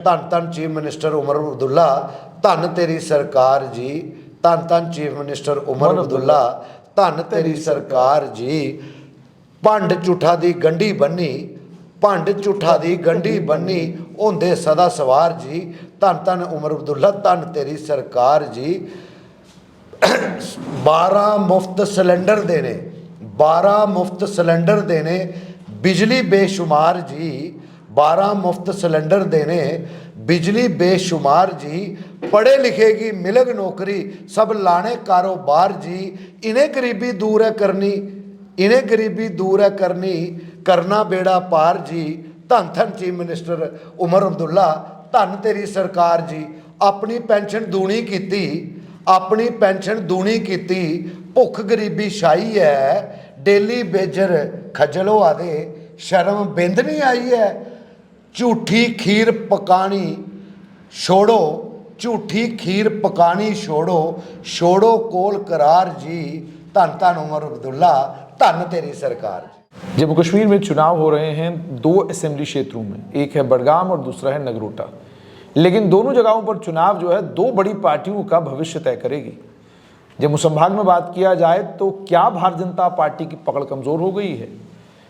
धन धन chief minister Omar Abdullah, धन तेरी सरकार जी, धन धन चीफ मिनिस्टर उमर अब्दुल्ला, धन तेरी सरकार जी। भंड झूठा दी गंढी बन्नी, भंड झूठा दी गंढी बन्नी, होंदे सदा सवार जी, धन धन उमर अब्दुल्ला, धन तेरी सरकार जी। 12 मुफ्त सिलेंडर देने, 12 मुफ्त सिलेंडर देने, बिजली बेशुमार जी, 12 मुफ्त सिलेंडर देने, बिजली बेशुमार जी। पढ़े लिखे की मिलग नौकरी, सब लाने कारोबार जी, इन्हें गरीबी दूर है करनी, इन्हें गरीबी दूर है करनी, करना बेड़ा पार जी। धन धन चीफ मिनिस्टर उमर अब्दुल्ला, धन तेरी सरकार जी। अपनी पेंशन दूनी कीती, अपनी पेंशन दूनी कीती, भुख गरीबी छाई है, डेली बेजर खजल होआ दे, शर्म बिंद नहीं आई है। झूठी खीर पकानी छोड़ो, झूठी खीर पकानी छोड़ो, छोड़ो कोल करार जी। धन धन उमर अब्दुल्ला, धन तेरी सरकार जी। जम्मू कश्मीर में चुनाव हो रहे हैं 2 असेंबली क्षेत्रों में, एक है बडगाम और दूसरा है नगरोटा, लेकिन दोनों जगहों पर चुनाव जो है 2 बड़ी पार्टियों का भविष्य तय करेगी। जम्मू संभाग में बात किया जाए तो क्या भारतीय जनता पार्टी की पकड़ कमजोर हो गई है?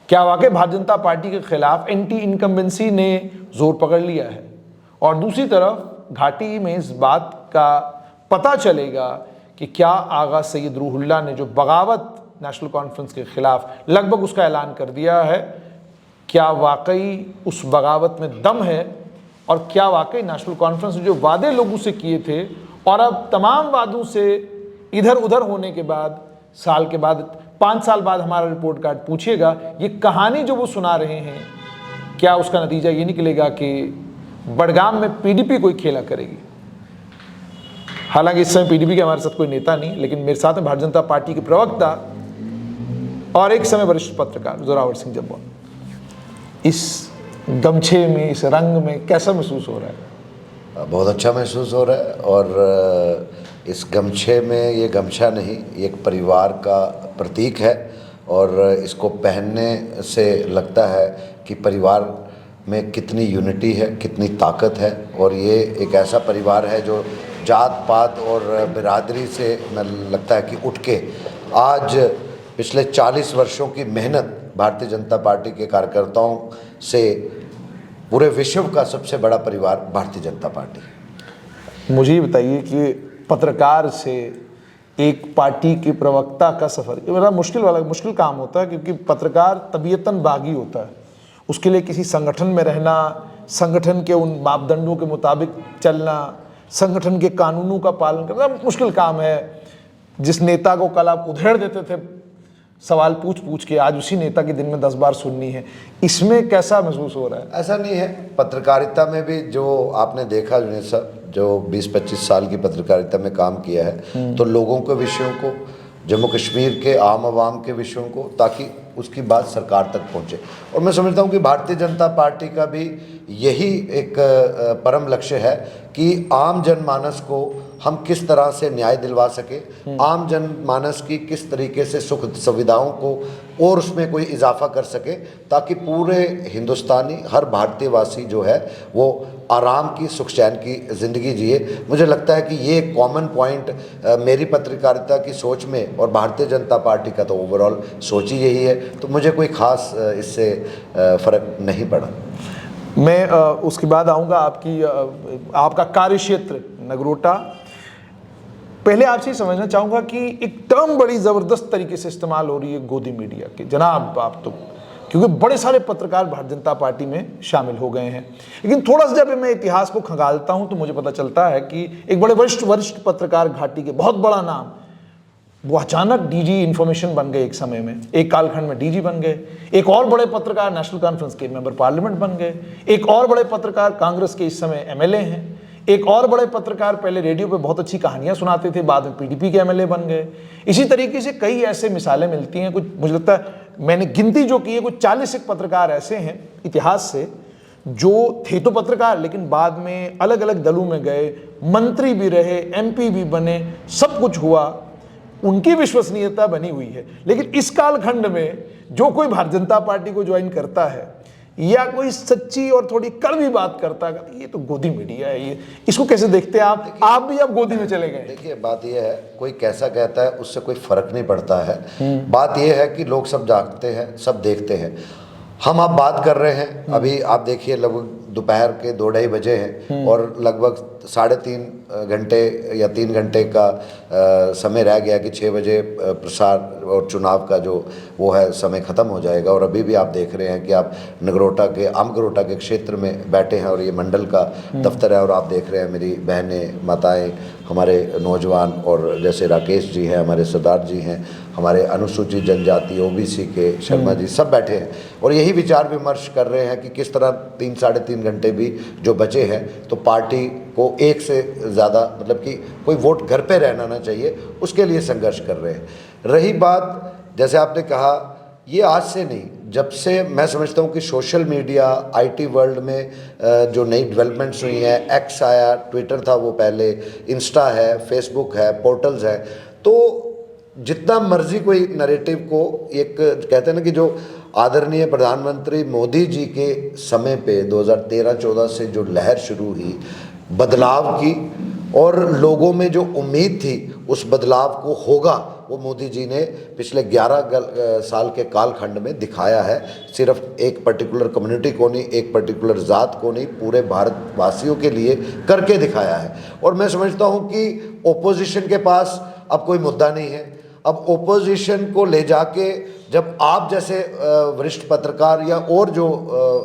क्या वाकई भारतीय जनता पार्टी के खिलाफ एंटी इनकम्बेंसी ने जोर पकड़ लिया है? और दूसरी तरफ घाटी में इस बात का पता चलेगा कि क्या आगा सैयद रूहुल्लाह ने जो बगावत नेशनल कॉन्फ्रेंस के खिलाफ लगभग उसका ऐलान कर दिया है, क्या वाकई उस बगावत में दम है? और क्या वाकई नेशनल कॉन्फ्रेंस ने जो वादे लोगों से किए थे और अब तमाम वादों से इधर उधर होने के बाद, साल के बाद, 5 साल बाद हमारा रिपोर्ट कार्ड पूछेगा, ये कहानी जो वो सुना रहे हैं, क्या उसका नतीजा ये निकलेगा कि बडगाम में पीडीपी कोई खेला करेगी? हालांकि इस समय पीडीपी के हमारे साथ कोई नेता नहीं, लेकिन मेरे साथ में भारतीय जनता पार्टी के प्रवक्ता और एक समय वरिष्ठ पत्रकार जोरावर सिंह जब्बार। इस गमछे में, इस रंग में कैसा महसूस हो रहा है? बहुत अच्छा महसूस हो रहा है। और इस गमछे में, ये गमछा नहीं, ये एक परिवार का प्रतीक है और इसको पहनने से लगता है कि परिवार में कितनी यूनिटी है, कितनी ताकत है। और ये एक ऐसा परिवार है जो जात पात और बिरादरी से मैं लगता है कि उठ के आज पिछले 40 वर्षों की मेहनत भारतीय जनता पार्टी के कार्यकर्ताओं से पूरे विश्व का सबसे बड़ा परिवार भारतीय जनता पार्टी। मुझे ये बताइए कि पत्रकार से एक पार्टी के प्रवक्ता का सफ़र, ये बड़ा मुश्किल काम होता है, क्योंकि पत्रकार तबीयतन बागी होता है। उसके लिए किसी संगठन में रहना, संगठन के उन मापदंडों के मुताबिक चलना, संगठन के कानूनों का पालन करना मुश्किल काम है। जिस नेता को कल आप उधेड़ देते थे सवाल पूछ के, आज उसी नेता की दिन में 10 बार सुननी है। इसमें कैसा महसूस हो रहा है? ऐसा नहीं है, पत्रकारिता में भी जो आपने देखा जुनेद साहब, जो 20-25 साल की पत्रकारिता में काम किया है, तो लोगों के विषयों को, जम्मू कश्मीर के आम आवाम के विषयों को, ताकि उसकी बात सरकार तक पहुंचे। और मैं समझता हूं कि भारतीय जनता पार्टी का भी यही एक परम लक्ष्य है कि आम जनमानस को हम किस तरह से न्याय दिलवा सके, आम जनमानस की किस तरीके से सुख सुविधाओं को और उसमें कोई इजाफा कर सके, ताकि पूरे हिंदुस्तानी, हर भारतीयवासी जो है वो आराम की, सुख चैन की ज़िंदगी जिए। मुझे लगता है कि ये एक कॉमन पॉइंट मेरी पत्रकारिता की सोच में और भारतीय जनता पार्टी का तो ओवरऑल सोच ही यही है। तो मुझे कोई ख़ास इससे फ़र्क नहीं पड़ा। मैं उसके बाद आऊँगा आपका कार्यक्षेत्र नगरोटा। पहले आपसे समझना चाहूँगा कि एक टर्म बड़ी ज़बरदस्त तरीके से इस्तेमाल हो रही है गोदी मीडिया के, जनाब आप तो, क्योंकि बड़े सारे पत्रकार भारतीय जनता पार्टी में शामिल हो गए हैं। लेकिन थोड़ा सा जब मैं इतिहास को खंगालता हूँ तो मुझे पता चलता है कि एक बड़े वरिष्ठ पत्रकार घाटी के, बहुत बड़ा नाम, वो अचानक डीजी इन्फॉर्मेशन बन गए। एक समय में, एक कालखंड में डीजी बन गए। एक और बड़े पत्रकार नेशनल कॉन्फ्रेंस के मेंबर पार्लियामेंट बन गए। एक और बड़े पत्रकार कांग्रेस के इस समय एमएलए हैं। एक और बड़े पत्रकार पहले रेडियो पे बहुत अच्छी कहानियां सुनाते थे, बाद में पीडीपी के एमएलए बन गए। इसी तरीके से कई ऐसे मिसालें मिलती हैं। कुछ, मुझे लगता है मैंने गिनती जो की है, कुछ 40 पत्रकार ऐसे हैं इतिहास से जो थे तो पत्रकार, लेकिन बाद में अलग अलग दलों में गए, मंत्री भी रहे, एमपी भी बने, सब कुछ हुआ, उनकी विश्वसनीयता बनी हुई है। लेकिन इस कालखंड में जो कोई भारतीय जनता पार्टी को ज्वाइन करता है, या कोई सच्ची और थोड़ी कड़वी बात करता है, ये तो गोदी मीडिया है, ये इसको कैसे देखते हैं आप भी अब गोदी में चले गए? देखिए, बात यह है, कोई कैसा कहता है उससे कोई फर्क नहीं पड़ता है। बात यह है कि लोग सब जानते हैं, सब देखते हैं। हम आप बात कर रहे हैं, अभी आप देखिए लगभग दोपहर के 2-2:30 बजे हैं और लगभग 3.5 घंटे या 3 घंटे का समय रह गया कि 6 बजे प्रसार और चुनाव का जो वो है समय ख़त्म हो जाएगा। और अभी भी आप देख रहे हैं कि आप अमगरोटा के क्षेत्र में बैठे हैं और ये मंडल का दफ्तर है और आप देख रहे हैं मेरी बहनें, माताएं, हमारे नौजवान और जैसे राकेश जी हैं, हमारे सरदार जी हैं, हमारे अनुसूचित जनजाति OBC के शर्मा जी, सब बैठे हैं और यही विचार विमर्श कर रहे हैं कि किस तरह 3-3.5 घंटे भी जो बचे हैं तो पार्टी को एक से ज़्यादा, मतलब कि कोई वोट घर पे रहना ना चाहिए, उसके लिए संघर्ष कर रहे हैं। रही बात, जैसे आपने कहा, ये आज से नहीं, जब से मैं समझता हूँ कि सोशल मीडिया, IT वर्ल्ड में जो नई डेवलपमेंट्स हुई हैं, X आया, ट्विटर था वो पहले, इंस्टा है, फेसबुक है, पोर्टल्स है, तो जितना मर्जी कोई नैरेटिव को, एक कहते हैं ना कि जो आदरणीय प्रधानमंत्री मोदी जी के समय पे 2013-14 से जो लहर शुरू हुई बदलाव की और लोगों में जो उम्मीद थी उस बदलाव को होगा, वो मोदी जी ने पिछले 11 साल के कालखंड में दिखाया है। सिर्फ एक पर्टिकुलर कम्युनिटी को नहीं, एक पर्टिकुलर ज़ात को नहीं, पूरे भारतवासियों के लिए करके दिखाया है। और मैं समझता हूँ कि ओपोजिशन के पास अब कोई मुद्दा नहीं है। अब ओपोजिशन को ले जाके जब आप जैसे वरिष्ठ पत्रकार या और जो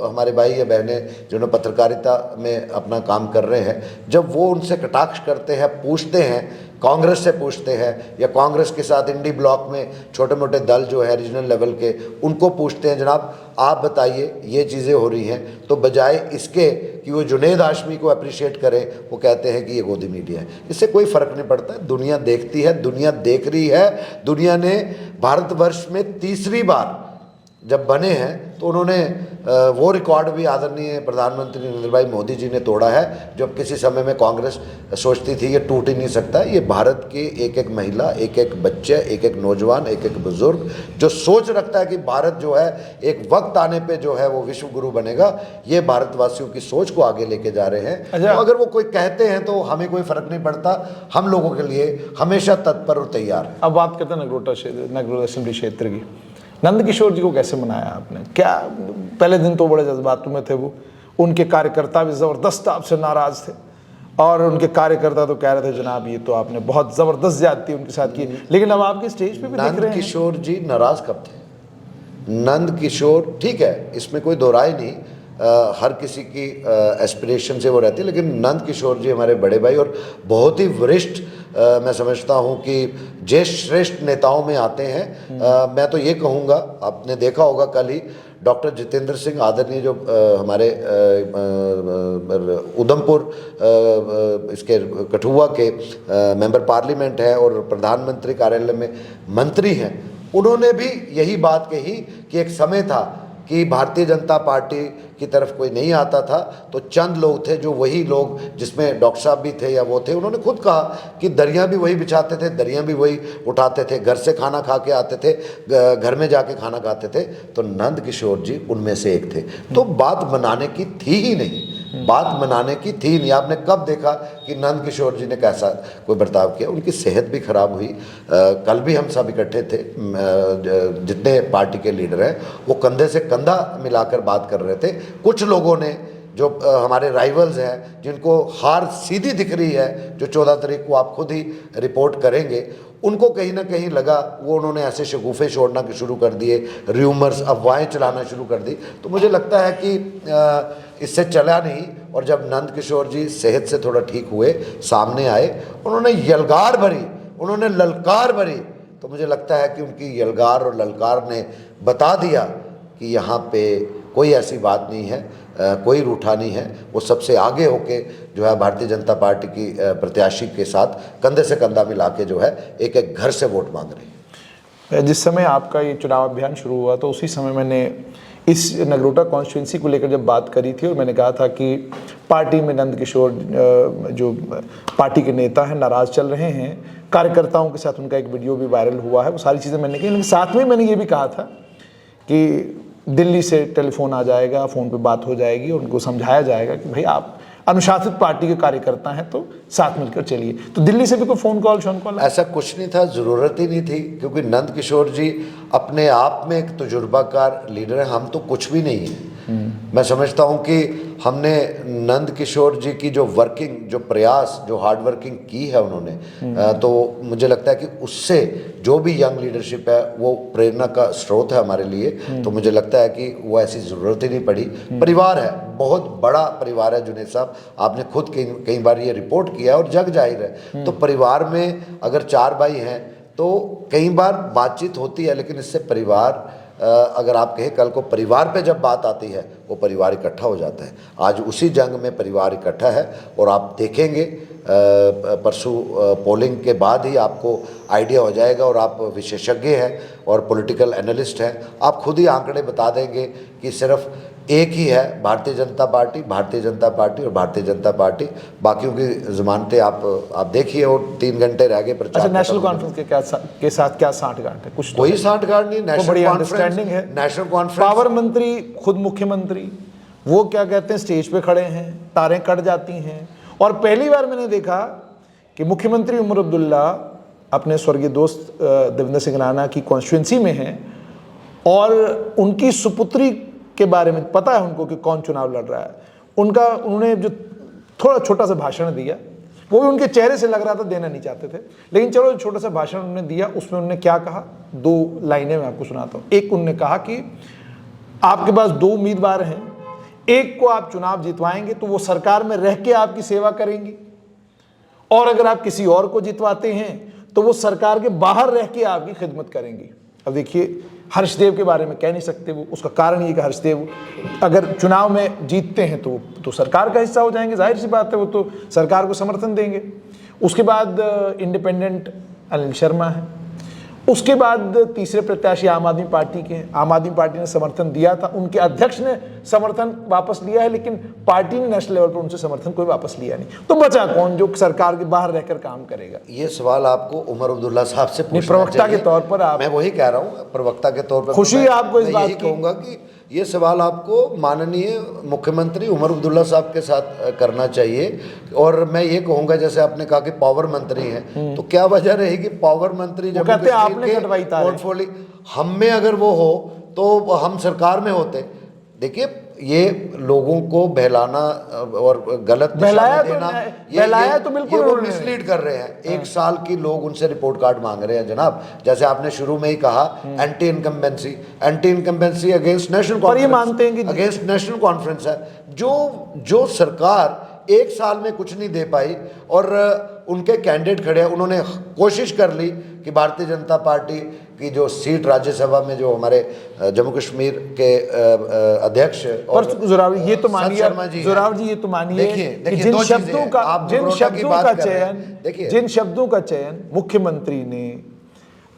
हमारे भाई या बहनें जिन्होंने पत्रकारिता में अपना काम कर रहे हैं, जब वो उनसे कटाक्ष करते हैं, पूछते हैं, कांग्रेस से पूछते हैं या कांग्रेस के साथ इंडी ब्लॉक में छोटे मोटे दल जो है रीजनल लेवल के, उनको पूछते हैं जनाब आप बताइए ये चीज़ें हो रही हैं, तो बजाय इसके कि वो जुनेद हाशमी को अप्रिशिएट करें, वो कहते हैं कि ये गोदी मीडिया है। इससे कोई फ़र्क नहीं पड़ता है, दुनिया देखती है, दुनिया देख रही है। दुनिया ने भारतवर्ष में तीसरी बार जब बने हैं तो उन्होंने वो रिकॉर्ड भी आदरणीय प्रधानमंत्री नरेंद्र भाई मोदी जी ने तोड़ा है, जब किसी समय में कांग्रेस सोचती थी ये टूट ही नहीं सकता। ये भारत की एक एक महिला, एक एक बच्चे, एक एक नौजवान, एक एक बुजुर्ग जो सोच रखता है कि भारत जो है एक वक्त आने पे जो है वो विश्व गुरु बनेगा, ये भारतवासियों की सोच को आगे लेके जा रहे हैं। तो अगर वो कोई कहते हैं तो हमें कोई फ़र्क नहीं पड़ता, हम लोगों के लिए हमेशा तत्पर और तैयार है। अब बात करते हैं नगरोटा असेंबली क्षेत्र की। नंदकिशोर जी को कैसे मनाया आपने? क्या पहले दिन तो बड़े जज्बातों में थे, वो उनके कार्यकर्ता भी ज़बरदस्त आपसे नाराज़ थे और उनके कार्यकर्ता तो कह रहे थे जनाब ये तो आपने बहुत ज़बरदस्त ज्यादती उनके साथ की, लेकिन अब आपके स्टेज पे भी देख रहे हैं। नंदकिशोर जी नाराज़ कब थे? नंदकिशोर, ठीक है, इसमें कोई दो राय नहीं, हर किसी की एस्पिरेशन से वो रहती है, लेकिन नंदकिशोर जी हमारे बड़े भाई और बहुत ही वरिष्ठ, मैं समझता हूँ कि ज्येष्ठ श्रेष्ठ नेताओं में आते हैं। मैं तो ये कहूँगा, आपने देखा होगा कल ही डॉक्टर जितेंद्र सिंह आदरणीय जो हमारे उधमपुर इसके कठुआ के मेंबर पार्लियामेंट है और प्रधानमंत्री कार्यालय में मंत्री हैं, उन्होंने भी यही बात कही कि एक समय था कि भारतीय जनता पार्टी की तरफ कोई नहीं आता था तो चंद लोग थे, जो वही लोग जिसमें डॉक्टर साहब भी थे या वो थे, उन्होंने खुद कहा कि दरियाँ भी वही बिछाते थे, दरियाँ भी वही उठाते थे, घर से खाना खा के आते थे, घर में जाके खाना खाते थे। तो नंदकिशोर जी उनमें से एक थे। तो बात बनाने की थी ही नहीं, बात मनाने की थी नहीं। आपने कब देखा कि नंदकिशोर जी ने कैसा कोई बर्ताव किया? उनकी सेहत भी खराब हुई। कल भी हम सब इकट्ठे थे, जितने पार्टी के लीडर हैं वो कंधे से कंधा मिलाकर बात कर रहे थे। कुछ लोगों ने जो हमारे राइवल्स हैं, जिनको हार सीधी दिख रही है, जो 14 तारीख को आप खुद ही रिपोर्ट करेंगे, उनको कहीं ना कहीं लगा, वो उन्होंने ऐसे शगुफे छोड़ना शुरू कर दिए, र्यूमर्स, अफवाहें चलाना शुरू कर दी। तो मुझे लगता है कि इससे चला नहीं। और जब नंदकिशोर जी सेहत से थोड़ा ठीक हुए, सामने आए, उन्होंने यलगार भरी, उन्होंने ललकार भरी, तो मुझे लगता है कि उनकी यलगार और ललकार ने बता दिया कि यहाँ पे कोई ऐसी बात नहीं है, कोई रूठा नहीं है। वो सबसे आगे होके जो है भारतीय जनता पार्टी की प्रत्याशी के साथ कंधे से कंधा मिला के जो है एक एक घर से वोट मांग रही है। जिस समय आपका ये चुनाव अभियान शुरू हुआ तो उसी समय मैंने इस नगरोटा कॉन्स्टिट्यूंसी को लेकर जब बात करी थी और मैंने कहा था कि पार्टी में नंदकिशोर जो पार्टी के नेता हैं नाराज़ चल रहे हैं, कार्यकर्ताओं के साथ उनका एक वीडियो भी वायरल हुआ है, वो सारी चीज़ें मैंने कही, लेकिन साथ में मैंने ये भी कहा था कि दिल्ली से टेलीफोन आ जाएगा, फ़ोन पे बात हो जाएगी और उनको समझाया जाएगा कि भाई आप अनुशासित पार्टी के कार्यकर्ता हैं तो साथ मिलकर चलिए। तो दिल्ली से भी कोई फ़ोन कॉल शोन कॉल? ऐसा कुछ नहीं था, ज़रूरत ही नहीं थी, क्योंकि नंद किशोर जी अपने आप में एक तजुर्बाकार लीडर है, हम तो कुछ भी नहीं है। मैं समझता हूँ कि हमने नंद किशोर जी की जो वर्किंग, जो प्रयास, जो हार्ड वर्किंग की है उन्होंने, तो मुझे लगता है कि उससे जो भी यंग लीडरशिप है वो प्रेरणा का स्रोत है हमारे लिए। तो मुझे लगता है कि वो ऐसी ज़रूरत ही नहीं पड़ी। परिवार है, बहुत बड़ा परिवार है जुनैद साहब, आपने खुद कई बार ये रिपोर्ट किया है और जग जाहिर है। तो परिवार में अगर 4 भाई हैं तो कई बार बातचीत होती है, लेकिन इससे परिवार, अगर आप कहें कल को परिवार पे जब बात आती है वो परिवार इकट्ठा हो जाता है। आज उसी जंग में परिवार इकट्ठा है और आप देखेंगे परसों पोलिंग के बाद ही आपको आइडिया हो जाएगा, और आप विशेषज्ञ हैं और पॉलिटिकल एनालिस्ट हैं, आप खुद ही आंकड़े बता देंगे कि सिर्फ एक ही है भारतीय जनता पार्टी, भारतीय जनता पार्टी और भारतीय जनता पार्टी। बाकियों की जमानतें आप देखिए, और 3 घंटे रह गए प्रचार। अच्छा, नेशनल कॉन्फ्रेंस के साथ क्या साठगांठ है? कुछ तो कोई साठगांठ नहीं। नेशनल बड़ी कॉन्फ्रेंस अंडरस्टैंडिंग है। नेशनल कॉन्फ्रेंस, पावर मंत्री खुद मुख्यमंत्री, वो क्या कहते हैं, स्टेज पे खड़े हैं, तारें कट जाती हैं। और पहली बार मैंने देखा कि मुख्यमंत्री उमर अब्दुल्ला अपने स्वर्गीय दोस्त देवेंद्र सिंह राणा की कॉन्स्टिट्यूंसी में हैं और उनकी सुपुत्री के बारे में पता है उनको कि कौन चुनाव लड़ रहा है। उन्होंने जो थोड़ा छोटा सा भाषण दिया, वो भी उनके चेहरे से लग रहा था देना नहीं चाहते थे, लेकिन चलो जो छोटा सा भाषण उन्होंने दिया उसमें उन्होंने क्या कहा, 2 लाइनें मैं आपको सुनाता हूँ। एक, उन्होंने कहा कि आपके पास 2 उम्मीदवार हैं, एक को आप चुनाव जितवाएंगे तो वो सरकार में रह के आपकी सेवा करेंगी, और अगर आप किसी और को जितवाते हैं तो वो सरकार के बाहर रह के आपकी खिदमत करेंगी। अब देखिए, हर्षदेव के बारे में कह नहीं सकते, वो उसका कारण ये कि हर्षदेव अगर चुनाव में जीतते हैं तो सरकार का हिस्सा हो जाएंगे, जाहिर सी बात है, वो तो सरकार को समर्थन देंगे। उसके बाद इंडिपेंडेंट अनिल शर्मा है। उसके बाद तीसरे प्रत्याशी आम आदमी पार्टी के हैं। आम आदमी पार्टी ने समर्थन दिया था, उनके अध्यक्ष ने समर्थन वापस लिया है, लेकिन पार्टी ने नेशनल लेवल पर उनसे समर्थन कोई वापस लिया नहीं। तो बचा कौन जो सरकार के बाहर रहकर काम करेगा? ये सवाल आपको उमर अब्दुल्ला साहब से पूछना प्रवक्ता चाहिए। के तौर पर आप, मैं वही कह रहा हूँ, प्रवक्ता के तौर पर खुशी है आपको इस बात की? कहूँगा कि ये सवाल आपको माननीय मुख्यमंत्री उमर अब्दुल्ला साहब के साथ करना चाहिए। और मैं ये कहूँगा, जैसे आपने कहा कि पावर मंत्री हैं, तो क्या वजह रहेगी पावर मंत्री जब कहते हैं आपने कटवाई तारें, पोर्टफोलियो हम में अगर वो हो तो हम सरकार में होते। देखिए, ये लोगों को बहलाना और गलत दिशा में देना, बहलाया तो बिल्कुल वो मिसलीड कर रहे हैं। 1 साल की लोग उनसे रिपोर्ट कार्ड मांग रहे हैं जनाब। जैसे आपने शुरू में ही कहा, anti incumbency against national conference, मानते हैं कि अगेंस्ट नेशनल कॉन्फ्रेंस है। जो सरकार 1 साल में कुछ नहीं दे पाई और उनके कैंडिडेट खड़े हैं, उन्होंने कोशिश कर ली कि भारतीय जनता पार्टी की जो सीट राज्यसभा में, जो हमारे जम्मू कश्मीर के अध्यक्ष और जोरावर ये तो मानिए, जोरावर जी ये तो मानिए, देखिए जिन शब्दों का चयन मुख्यमंत्री ने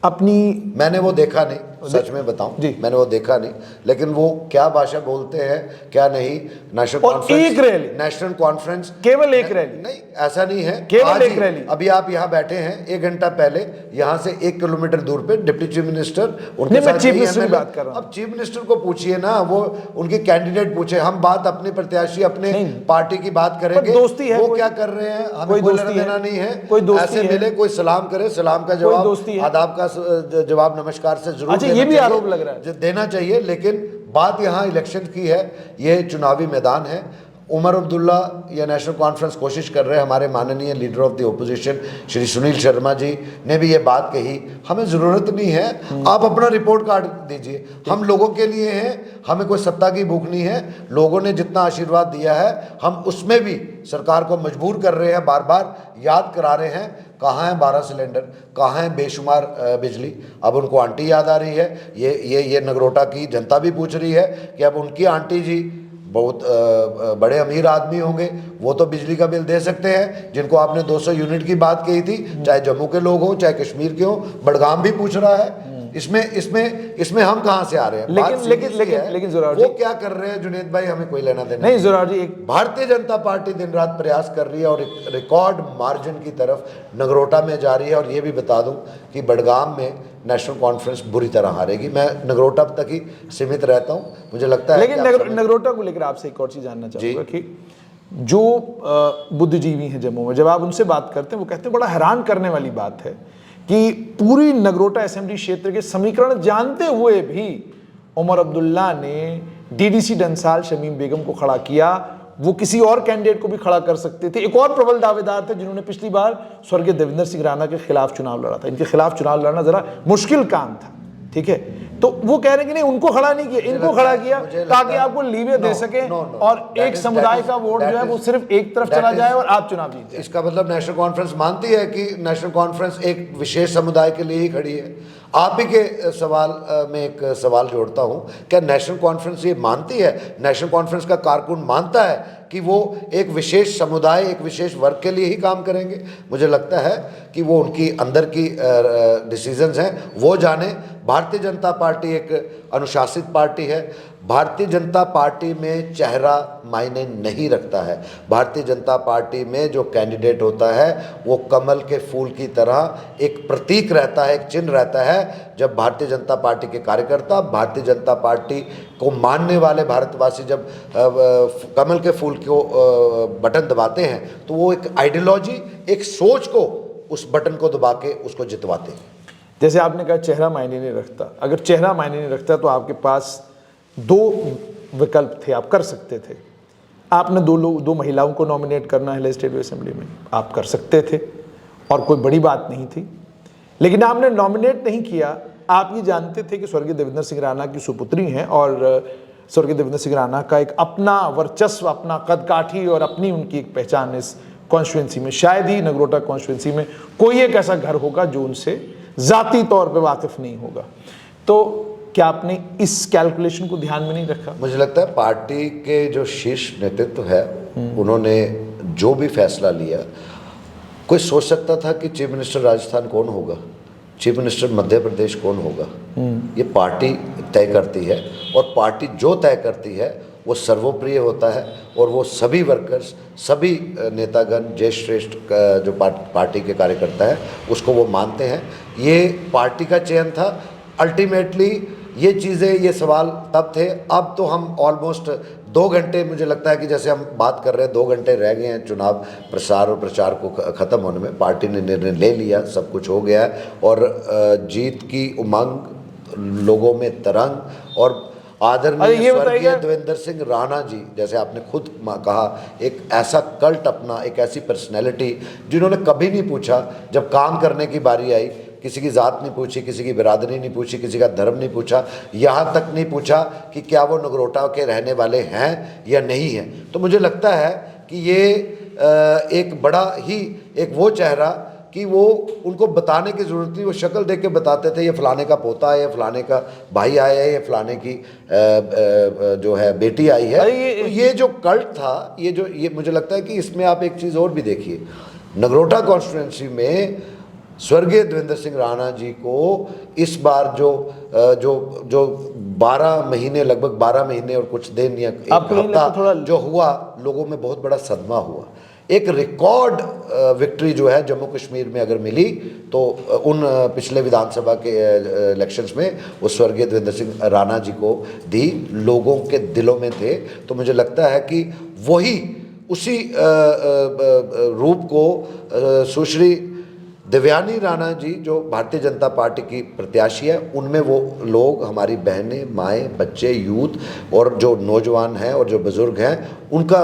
अपनी, मैंने वो देखा नहीं, सच में बताऊं, मैंने वो देखा नहीं, लेकिन वो क्या भाषा बोलते हैं क्या नहीं। नेशनल कॉन्फ्रेंस, एक रैली, नेशनल कॉन्फ्रेंस, केवल एक रैली नहीं, ऐसा नहीं है, केवल एक रैली। अभी आप यहाँ बैठे हैं, 1 घंटा पहले यहाँ से 1 किलोमीटर दूर पे डिप्टी चीफ मिनिस्टर, उनके साथ चीफ मिनिस्टर की बात कर रहा हूं। अब चीफ मिनिस्टर को पूछिए ना, वो उनके कैंडिडेट पूछे, हम बात अपने प्रत्याशी, अपने पार्टी की बात करेंगे, दोस्ती है, वो क्या कर रहे हैं हमें कोई लेना देना नहीं है। ऐसे मिले, कोई सलाम करे, सलाम का जवाब, आदाब का जवाब नमस्कार से जरूर। अच्छा, ये भी आरोप लग रहा है देना चाहिए, लेकिन बात यहाँ इलेक्शन की है, ये चुनावी मैदान है। उमर अब्दुल्ला या नेशनल कॉन्फ्रेंस कोशिश कर रहे हैं, हमारे माननीय leader of the opposition Shri Sunil Sharma ji ने भी ये बात कही, हमें ज़रूरत नहीं है, आप अपना रिपोर्ट कार्ड दीजिए, हम लोगों के लिए हैं, हमें कोई सत्ता की भूख नहीं है। लोगों ने जितना आशीर्वाद दिया है, हम उसमें भी सरकार को मजबूर कर रहे हैं, बार बार याद करा रहे हैं, कहाँ है 12 सिलेंडर, कहाँ है बेशुमार बिजली। अब उनको आंटी याद आ रही है, ये नगरोटा की जनता भी पूछ रही है कि अब उनकी आंटी जी बहुत बड़े अमीर आदमी होंगे, वो तो बिजली का बिल दे सकते हैं, जिनको आपने 200 यूनिट की बात कही थी, चाहे जम्मू के लोग हो चाहे कश्मीर के हो। बड़गाम भी पूछ रहा है। इसमें हम कहाँ से आ रहे हैं? लेकिन वो क्या कर रहे हैं जुनैद भाई, हमें कोई लेना देना नहीं। जोरावर जी, भारतीय जनता पार्टी दिन रात प्रयास कर रही है और एक रिकॉर्ड मार्जिन की तरफ नगरोटा में जा रही है। और ये भी बता दूं कि बड़गाम में नेशनल कॉन्फ्रेंस बुरी तरह हारेगी। मैं नगरोटा तक ही सीमित रहता हूँ, मुझे लगता है लेकिन कि आप नगरोटा को लेकर आपसे एक और चीज़ जानना चाहूँगा कि जो बुद्धिजीवी हैं जम्मू में, जब आप उनसे बात करते हैं वो कहते हैं बड़ा हैरान करने वाली बात है कि पूरी नगरोटा असेंबली क्षेत्र के समीकरण जानते हुए भी उमर अब्दुल्ला ने डीडीसी डंसाल शमीम बेगम को खड़ा किया। वो किसी और कैंडिडेट को भी खड़ा कर सकते थे। एक और प्रबल दावेदार थे जिन्होंने पिछली बार स्वर्गीय देवेंद्र सिंह राणा के खिलाफ चुनाव लड़ा था। इनके खिलाफ चुनाव लड़ना जरा मुश्किल काम था, ठीक है, तो वो कह रहे हैं कि नहीं, उनको खड़ा नहीं किया, इनको खड़ा किया ताकि आपको लीवे दे सके और एक समुदाय का वोट जो है वो सिर्फ एक तरफ चला जाए और आप चुनाव जीत जाए। इसका मतलब नेशनल कॉन्फ्रेंस मानती है कि नेशनल कॉन्फ्रेंस एक विशेष समुदाय के लिए ही खड़ी है। आप ही के सवाल में एक सवाल जोड़ता हूं, क्या नेशनल कॉन्फ्रेंस ये मानती है, नेशनल कॉन्फ्रेंस का कारकुन मानता है कि वो एक विशेष समुदाय, एक विशेष वर्ग के लिए ही काम करेंगे? मुझे लगता है कि वो उनकी अंदर की डिसीजंस हैं, वो जाने। भारतीय जनता पार्टी एक अनुशासित पार्टी है। भारतीय जनता पार्टी में चेहरा मायने नहीं रखता है। भारतीय जनता पार्टी में जो कैंडिडेट होता है वो कमल के फूल की तरह एक प्रतीक रहता है, एक चिन्ह रहता है। जब भारतीय जनता पार्टी के कार्यकर्ता, भारतीय जनता पार्टी को मानने वाले भारतवासी जब कमल के फूल को बटन दबाते हैं तो वो एक आइडियोलॉजी, एक सोच को उस बटन को दबा के उसको जितवाते हैं। जैसे आपने कहा चेहरा मायने नहीं रखता, अगर चेहरा मायने नहीं रखता तो आपके पास दो विकल्प थे, आप कर सकते थे। आपने दो महिलाओं को नॉमिनेट करना है लेजिस्लेटिव असेंबली में, आप कर सकते थे और कोई बड़ी बात नहीं थी, लेकिन आपने नॉमिनेट नहीं किया। आप ये जानते थे कि स्वर्गीय देवेंद्र सिंह राणा की सुपुत्री हैं और स्वर्गीय देवेंद्र सिंह राणा का एक अपना वर्चस्व, अपना कदकाठी और अपनी उनकी एक पहचान इस कॉन्स्टिट्यूंसी में, शायद ही नगरोटा कॉन्स्टिट्यूंसी में कोई एक ऐसा घर होगा जो उनसे जाती तौर पे वाकिफ नहीं होगा। तो क्या आपने इस कैलकुलेशन को ध्यान में नहीं रखा? मुझे लगता है पार्टी के जो शीर्ष नेतृत्व है उन्होंने जो भी फैसला लिया, कोई सोच सकता था कि चीफ मिनिस्टर राजस्थान कौन होगा, चीफ मिनिस्टर मध्य प्रदेश कौन होगा? ये पार्टी तय करती है और पार्टी जो तय करती है वो सर्वप्रिय होता है और वो सभी वर्कर्स, सभी नेतागण, ज्येष्ठ श्रेष्ठ जो पार्टी के कार्यकर्ता है उसको वो मानते हैं। ये पार्टी का चयन था। अल्टीमेटली ये चीज़ें, ये सवाल तब थे। अब तो हम ऑलमोस्ट 2 घंटे, मुझे लगता है कि जैसे हम बात कर रहे हैं 2 घंटे रह गए हैं चुनाव प्रसार और प्रचार को ख़त्म होने में। पार्टी ने निर्णय ले लिया, सब कुछ हो गया है और जीत की उमंग लोगों में तरंग और आदरणीय स्वर्गीय देवेंद्र सिंह राणा जी, जैसे आपने खुद कहा, एक ऐसा कल्ट अपना, एक ऐसी पर्सनैलिटी जिन्होंने कभी नहीं पूछा, जब काम करने की बारी आई किसी की ज़ात नहीं पूछी, किसी की बिरादरी नहीं पूछी, किसी का धर्म नहीं पूछा, यहाँ तक नहीं पूछा कि क्या वो नगरोटा के रहने वाले हैं या नहीं हैं। तो मुझे लगता है कि ये एक बड़ा ही एक वो चेहरा कि वो उनको बताने की ज़रूरत नहीं, वो शक्ल देख के बताते थे ये फ़लाने का पोता है, ये फ़लाने का भाई आया है, ये फ़लाने की जो है बेटी आई है। तो ये जो कल्ट था, ये मुझे लगता है कि इसमें आप एक चीज़ और भी देखिए, नगरोटा कॉन्स्टिट्यूंसी में स्वर्गीय देवेंद्र सिंह राणा जी को इस बार जो 12 महीने, लगभग 12 महीने और कुछ दिन या एक हफ्ता जो हुआ, लोगों में बहुत बड़ा सदमा हुआ। एक रिकॉर्ड विक्ट्री जो है जम्मू कश्मीर में अगर मिली तो उन पिछले विधानसभा के इलेक्शंस में वो स्वर्गीय देवेंद्र सिंह राणा जी को दी, लोगों के दिलों में थे। तो मुझे लगता है कि वही उसी रूप को सुश्री देवयानी राणा जी जो भारतीय जनता पार्टी की प्रत्याशी है, उनमें वो लोग, हमारी बहनें, माएँ, बच्चे, यूथ और जो नौजवान हैं और जो बुज़ुर्ग हैं, उनका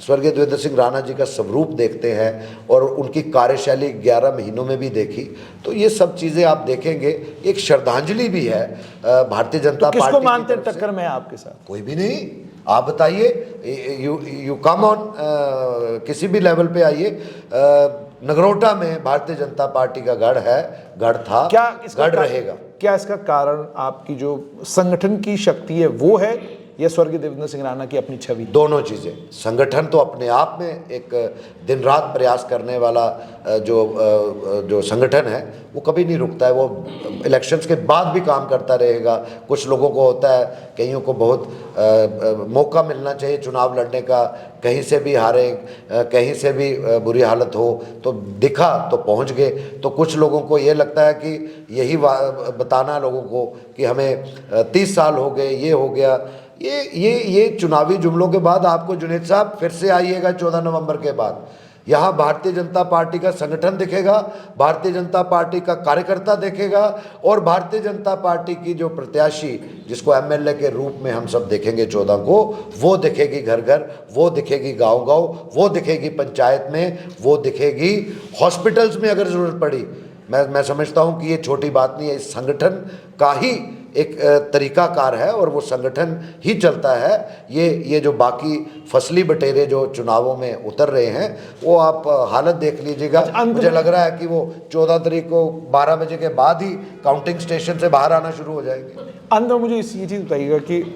स्वर्गीय देवेंद्र सिंह राणा जी का स्वरूप देखते हैं और उनकी कार्यशैली 11 महीनों में भी देखी। तो ये सब चीज़ें आप देखेंगे, एक श्रद्धांजलि भी है भारतीय जनता पार्टी। किसको मानते हैं टक्कर में आपके साथ? कोई भी नहीं, आप बताइए, यू कम ऑन, किसी भी लेवल पे आइए। नगरोटा में भारतीय जनता पार्टी का गढ़ है, गढ़ था, गढ़ रहेगा। क्या इसका कारण आपकी जो संगठन की शक्ति है वो है, या स्वर्गीय देवेंद्र सिंह राणा की अपनी छवि? दोनों चीज़ें। संगठन तो अपने आप में एक दिन रात प्रयास करने वाला जो संगठन है वो कभी नहीं रुकता है, वो इलेक्शंस के बाद भी काम करता रहेगा। कुछ लोगों को होता है, कईयों को बहुत मौका मिलना चाहिए चुनाव लड़ने का, कहीं से भी हारे, कहीं से भी बुरी हालत हो तो दिखा तो पहुंच गए। तो कुछ लोगों को ये लगता है कि यही बताना लोगों को कि हमें 30 साल हो गए, ये हो गया। ये चुनावी जुमलों के बाद आपको जुनैद साहब फिर से आइएगा 14 नवंबर के बाद, यहाँ भारतीय जनता पार्टी का संगठन दिखेगा, भारतीय जनता पार्टी का कार्यकर्ता देखेगा और भारतीय जनता पार्टी की जो प्रत्याशी जिसको एमएलए के रूप में हम सब देखेंगे 14 को, वो दिखेगी घर घर, वो दिखेगी गांव गांव, वो दिखेगी पंचायत में, वो दिखेगी हॉस्पिटल्स में अगर ज़रूरत पड़ी। मैं समझता हूँ कि ये छोटी बात नहीं है, इस संगठन का ही एक तरीकाकार है और वो संगठन ही चलता है। ये जो बाकी फसली बटेरे जो चुनावों में उतर रहे हैं वो आप हालत देख लीजिएगा। मुझे लग रहा है कि वो 14 तारीख को 12 बजे के बाद ही काउंटिंग स्टेशन से बाहर आना शुरू हो जाएंगे। अंत में मुझे ये चीज़ बताइएगा कि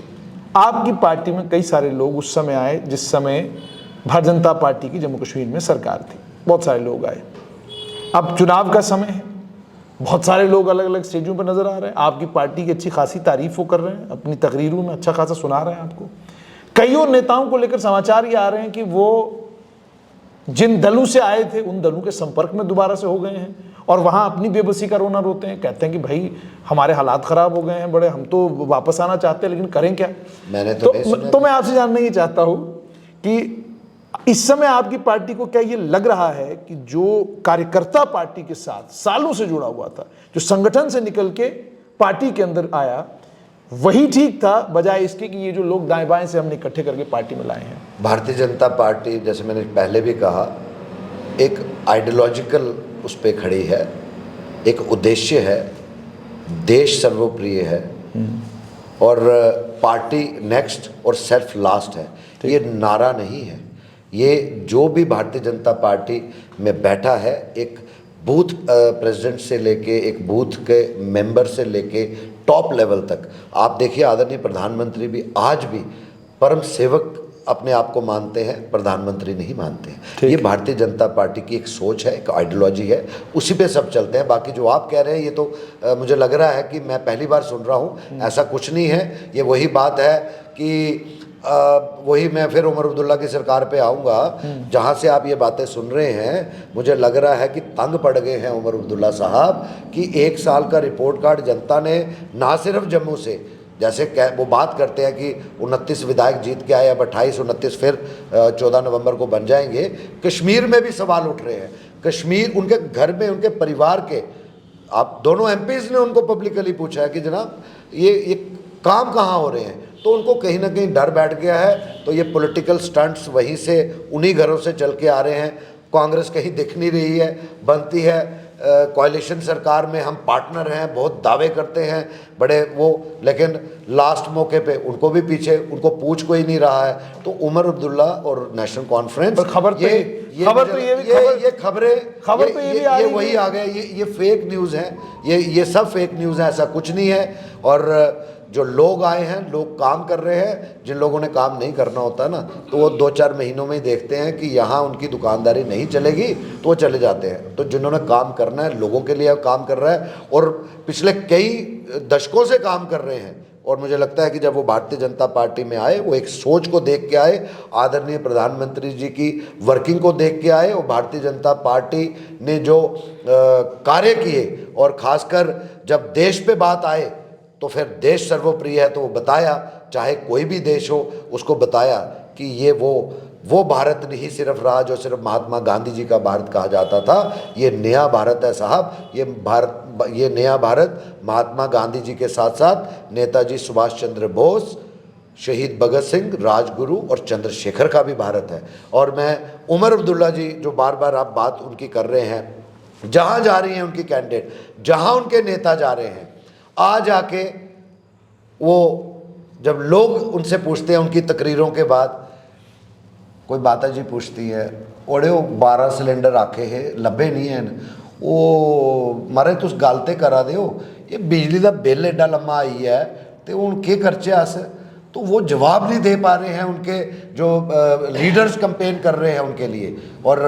आपकी पार्टी में कई सारे लोग उस समय आए जिस समय भारतीय जनता पार्टी की जम्मू कश्मीर में सरकार थी, बहुत सारे लोग आए। अब चुनाव का समय है, बहुत सारे लोग अलग अलग स्टेजों पर नजर आ रहे हैं, आपकी पार्टी की अच्छी खासी तारीफ वो कर रहे हैं, अपनी तकरीरों में अच्छा खासा सुना रहे हैं आपको। कई और नेताओं को लेकर समाचार ये आ रहे हैं कि वो जिन दलों से आए थे उन दलों के संपर्क में दोबारा से हो गए हैं और वहां अपनी बेबसी का रोना रोते हैं, कहते हैं कि भाई हमारे हालात खराब हो गए हैं बड़े, हम तो वापस आना चाहते हैं लेकिन करें क्या। मैंने तो मैं आपसे जानना ये चाहता हूं कि इस समय आपकी पार्टी को क्या ये लग रहा है कि जो कार्यकर्ता पार्टी के साथ सालों से जुड़ा हुआ था, जो संगठन से निकल के पार्टी के अंदर आया, वही ठीक था बजाय इसके कि ये जो लोग दाएं बाएं से हमने इकट्ठे करके पार्टी में लाए हैं? भारतीय जनता पार्टी, जैसे मैंने पहले भी कहा, एक आइडियोलॉजिकल उस पर खड़ी है, एक उद्देश्य है, देश सर्वप्रिय है और पार्टी नेक्स्ट और सेल्फ लास्ट है। ये नारा नहीं है, ये जो भी भारतीय जनता पार्टी में बैठा है, एक बूथ प्रेसिडेंट से लेके एक बूथ के मेंबर से लेके टॉप लेवल तक आप देखिए, आदरणीय प्रधानमंत्री भी आज भी परम सेवक अपने आप को मानते हैं, प्रधानमंत्री नहीं मानते हैं। ये भारतीय जनता पार्टी की एक सोच है, एक आइडियोलॉजी है, उसी पे सब चलते हैं। बाकी जो आप कह रहे हैं ये तो मुझे लग रहा है कि मैं पहली बार सुन रहा हूँ, ऐसा कुछ नहीं है। ये वही बात है कि वही मैं फिर उमर अब्दुल्ला की सरकार पे आऊँगा जहाँ से आप ये बातें सुन रहे हैं। मुझे लग रहा है कि तंग पड़ गए हैं उमर अब्दुल्ला साहब कि 1 साल का रिपोर्ट कार्ड जनता ने ना सिर्फ जम्मू से, जैसे वो बात करते हैं कि 29 विधायक जीत के आए, अब 28-29 फिर 14 नवंबर को बन जाएंगे। कश्मीर में भी सवाल उठ रहे हैं, कश्मीर उनके घर में उनके परिवार के, आप दोनों एमपीज़ ने उनको पब्लिकली पूछा है कि जनाब ये काम कहाँ हो रहे हैं, तो उनको कहीं ना कहीं डर बैठ गया है। तो ये पॉलिटिकल स्टंट्स वहीं से उन्हीं घरों से चल के आ रहे हैं। कांग्रेस कहीं दिख नहीं रही है, बनती है कोalition सरकार में हम पार्टनर हैं, बहुत दावे करते हैं बड़े वो, लेकिन लास्ट मौके पे उनको भी पीछे, उनको पूछ कोई नहीं रहा है। तो उमर अब्दुल्ला और नेशनल कॉन्फ्रेंस, ये वही आ गए, ये फेक न्यूज़ हैं, ये सब फेक न्यूज़ हैं, ऐसा कुछ नहीं है। और जो लोग आए हैं, लोग काम कर रहे हैं। जिन लोगों ने काम नहीं करना होता ना, तो वो 2-4 महीनों में ही देखते हैं कि यहाँ उनकी दुकानदारी नहीं चलेगी तो वो चले जाते हैं। तो जिन्होंने काम करना है, लोगों के लिए काम कर रहा है और पिछले कई दशकों से काम कर रहे हैं। और मुझे लगता है कि जब वो भारतीय जनता पार्टी में आए, वो एक सोच को देख के आए, आदरणीय प्रधानमंत्री जी की वर्किंग को देख के आए, और भारतीय जनता पार्टी ने जो कार्य किए, और ख़ासकर जब देश पे बात आए तो फिर देश सर्वप्रिय है तो वो बताया, चाहे कोई भी देश हो उसको बताया कि ये वो भारत नहीं सिर्फ रहा जो सिर्फ महात्मा गांधी जी का भारत कहा जाता था। ये नया भारत है साहब, ये नया भारत महात्मा गांधी जी के साथ साथ नेताजी सुभाष चंद्र बोस, शहीद भगत सिंह, राजगुरु और चंद्रशेखर का भी भारत है। और मैं उमर अब्दुल्ला जी, जो बार बार आप बात उनकी कर रहे हैं, जहाँ जा रही हैं उनकी कैंडिडेट, जहाँ उनके नेता जा रहे हैं, आ जाके वो जब लोग उनसे पूछते हैं उनकी तकरीरों के बाद, कोई माता जी पूछती है, ओड़े 12 सिलेंडर आखे है लब्भे नहीं हैं, वो मारे तुस गल ते करा दे, ये बिजली का बिल एडा लम्मा आई है तो हूँ के करचे अस, तो वो जवाब नहीं दे पा रहे हैं उनके जो लीडर्स कैंपेन कर रहे हैं उनके लिए। और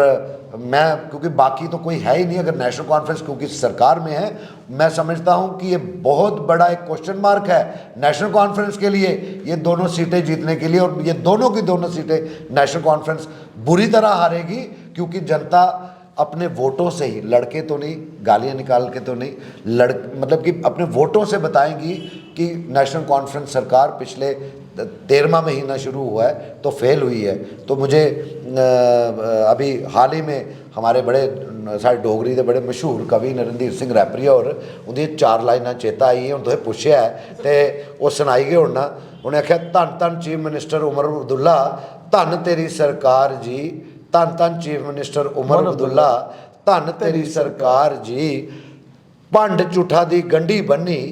मैं, क्योंकि बाकी तो कोई है ही नहीं, अगर नेशनल कॉन्फ्रेंस क्योंकि सरकार में है, मैं समझता हूं कि ये बहुत बड़ा एक क्वेश्चन मार्क है नेशनल कॉन्फ्रेंस के लिए, ये दोनों सीटें जीतने के लिए। और ये दोनों की दोनों सीटें नेशनल कॉन्फ्रेंस बुरी तरह हारेगी, क्योंकि जनता अपने वोटों से ही, लड़के तो नहीं, गालियां निकाल के तो नहीं, मतलब कि अपने वोटों से बताएंगी कि नेशनल कॉन्फ्रेंस सरकार पिछले 13वां महीना शुरू हुआ है तो फेल हुई है। तो मुझे अभी हाल ही में हमारे बड़े साढ़े डोगरी के बड़े मशहूर कवि नरिंदर सिंह रैपरिया और उनकी 4 लाइनां चेता आई हैं, तुसें पुछया है तो वो सुनाई गए होना। उन्हें आख्या, धन धन चीफ मिनिस्टर उमर अब्दुल्ला, धन तेरी सरकार जी, धन धन चीफ मिनिस्टर उमर अब्दुल्ला, धन तेरी सरकार जी, भंड झूठा दी गंढी बन्नी,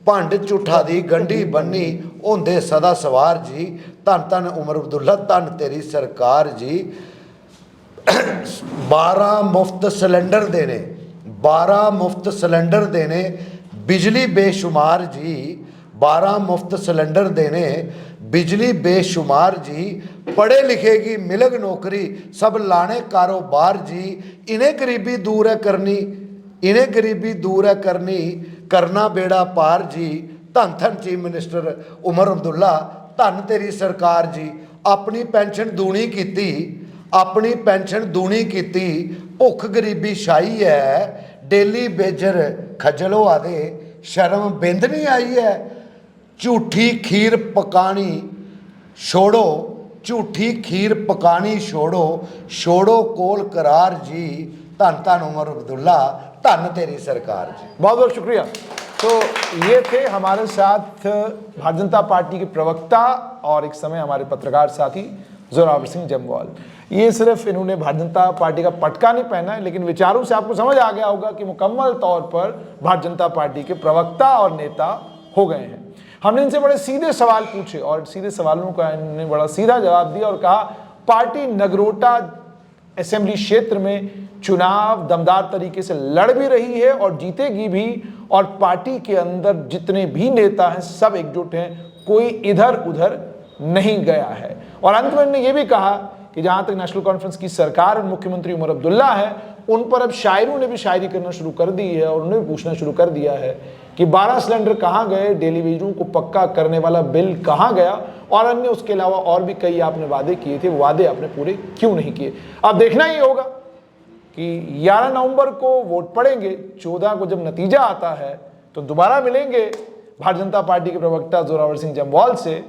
भंड झूठा दी गंढी बन्नी, होंदे सदा सवार जी, धन धन उमर अब्दुल्ला, धन तेरी सरकार जी। 12 मुफ्त सिलेंडर देने, 12 मुफ्त सिलेंडर देने, बिजली बेशुमार जी, 12 मुफ्त सिलेंडर देने, बिजली बेशुमार जी, पढ़े लिखे की मिलग नौकरी, सब लाने कारोबार जी, इन्हें गरीबी दूर है करनी, इन्हें गरीबी दूर है करनी, करना बेड़ा पार जी, धन धन चीफ मिनिस्टर उमर अब्दुल्ला, धन तेरी सरकार जी। अपनी पेंशन दूनी कीती, अपनी पेंशन दूनी कीती, भुख गरीबी छाई है, डेली बेजर खजल होआ दे, शर्म बिंद नहीं आई है, झूठी खीर पकानी छोड़ो, झूठी खीर पकानी छोड़ो, छोड़ो कोल करार जी, धन धन उमर अब्दुल्ला, धन तेरी सरकार जी। बहुत बहुत शुक्रिया। तो ये थे हमारे साथ भारतीय जनता पार्टी के प्रवक्ता और एक समय हमारे पत्रकार साथी जोरावर सिंह जम्वाल। ये सिर्फ इन्होंने भारतीय जनता पार्टी का पटका नहीं पहना है, लेकिन विचारों से आपको समझ आ गया होगा कि मुकम्मल तौर पर भारतीय जनता पार्टी के प्रवक्ता और नेता हो गए हैं। हमने इनसे बड़े सीधे सवाल पूछे और सीधे सवालों का इन्होंने बड़ा सीधा जवाब दिया और कहा पार्टी नगरोटा असेंबली क्षेत्र में चुनाव दमदार तरीके से लड़ भी रही है और जीतेगी भी, और पार्टी के अंदर जितने भी नेता हैं सब एकजुट हैं, कोई इधर उधर नहीं गया है। और अंत में उन्होंने ये भी कहा कि जहां तक नेशनल कॉन्फ्रेंस की सरकार और मुख्यमंत्री उमर अब्दुल्ला है, उन पर अब शायरों ने भी शायरी करना शुरू कर दी है और उन्होंने भी पूछना शुरू कर दिया है कि 12 सिलेंडर कहाँ गए, डेली वेजों को पक्का करने वाला बिल कहाँ गया, और अन्य उसके अलावा और भी कई आपने वादे किए थे, वो वादे आपने पूरे क्यों नहीं किए। अब देखना ही होगा कि 11 नवंबर को वोट पड़ेंगे, 14 को जब नतीजा आता है तो दोबारा मिलेंगे भारतीय जनता पार्टी के प्रवक्ता जोरावर सिंह जम्वाल से।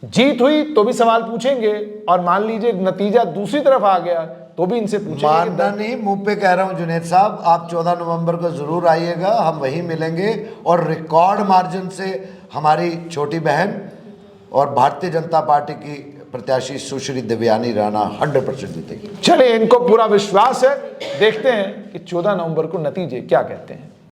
जीत हुई तो भी सवाल पूछेंगे और मान लीजिए नतीजा दूसरी तरफ आ गया तो भी इनसे पूछेंगे। मानना नहीं, मुंह पे कह रहा हूं जुनैद साहब, आप 14 नवंबर को जरूर आइएगा, हम वहीं मिलेंगे और रिकॉर्ड मार्जिन से हमारी छोटी बहन और भारतीय जनता पार्टी की प्रत्याशी सुश्री देवयानी राणा 100% जीतेगी। चलिए, इनको पूरा विश्वास है, देखते हैं कि 14 नवंबर को नतीजे क्या कहते हैं।